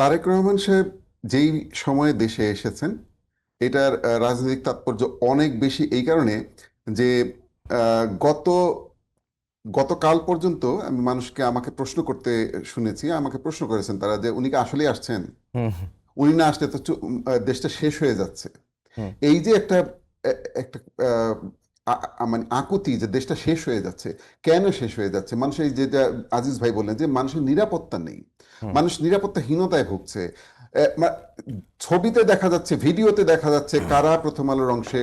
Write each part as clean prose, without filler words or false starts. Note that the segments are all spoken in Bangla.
তারেক রহমান সাহেব যেই সময়ে দেশে এসেছেন, এটার রাজনৈতিক তাৎপর্য অনেক বেশি এই কারণে যে গত গতকাল পর্যন্ত আমি মানুষকে আমাকে প্রশ্ন করতে শুনেছি, আমাকে প্রশ্ন করেছেন তারা যে উনি কি আসলেই আসছেন, হুম উনি না আসলে তো দেশটা শেষ হয়ে যাচ্ছে। হুম এই যে একটা একটা আহ, মানে আকুতি যে দেশটা শেষ হয়ে যাচ্ছে, কেন শেষ হয়ে যাচ্ছে, মানুষের এই যেটা আজিজ ভাই বললেন যে মানুষের নিরাপত্তা নেই, হুম মানুষ নিরাপত্তাহীনতায় ভুগছে। ছবিতে দেখা যাচ্ছে, ভিডিওতে দেখা যাচ্ছে কারা প্রথম আলোর অংশে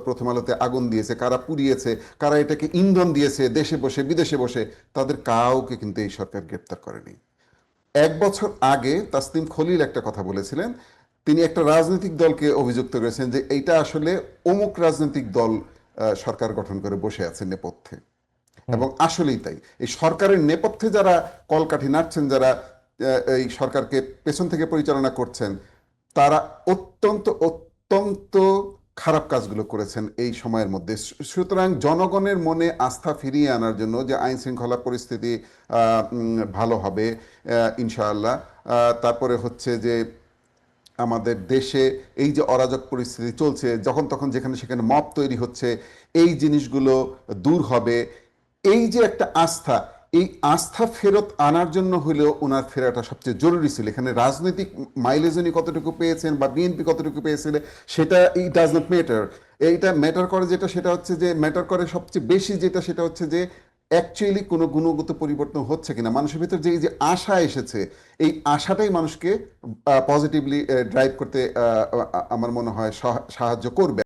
প্রথম আলোতে আগুন দিয়েছে, কারা পুড়িয়েছে, কারা এটাকে ইন্ধন দিয়েছে, দেশে বসে বিদেশে বসে, তাদের কাউকে কিন্তু এই সরকার গ্রেপ্তার করেনি। 1 বছর আগে তাসনিম খলিল একটা কথা বলেছিলেন, তিনি একটা রাজনৈতিক দলকে অভিযুক্ত করেছেন যে এইটা আসলে অমুক রাজনৈতিক দল সরকার গঠন করে বসে আছে নেপথ্যে। হুম এবং আসলেই তাই, এই সরকারের নেপথ্যে যারা কলকাঠি নাড়ছেন, যারা এই সরকারকে পেছন থেকে পরিচালনা করছেন, তারা অত্যন্ত অত্যন্ত খারাপ কাজগুলো করেছেন এই সময়ের মধ্যে। সুতরাং জনগণের মনে আস্থা ফিরিয়ে আনার জন্য যে আইন শৃঙ্খলা পরিস্থিতি ভালো হবে ইনশাআল্লাহ, তারপরে হচ্ছে যে আমাদের দেশে এই যে অরাজক পরিস্থিতি চলছে, যখন তখন যেখানে সেখানে মব তৈরি হচ্ছে, এই জিনিসগুলো দূর হবে। এই যে একটা আস্থা, এই আস্থা ফেরত আনার জন্য হলেও ওনার ফেরাটা সবচেয়ে জরুরি ছিল। এখানে রাজনৈতিক মাইলেজ উনি কতটুকু পেয়েছেন বা বিএনপি কতটুকু পেয়েছিল সেটা ইট ডাজ নট ম্যাটার। এইটা ম্যাটার করে যেটা, সেটা হচ্ছে যে ম্যাটার করে সবচেয়ে বেশি যেটা, সেটা হচ্ছে যে অ্যাকচুয়ালি কোনো গুণগত পরিবর্তন হচ্ছে কিনা, মানুষের ভিতর যে এই যে আশা এসেছে, এই আশাটাই মানুষকে পজিটিভলি ড্রাইভ করতে আমার মনে হয় সাহায্য করবে।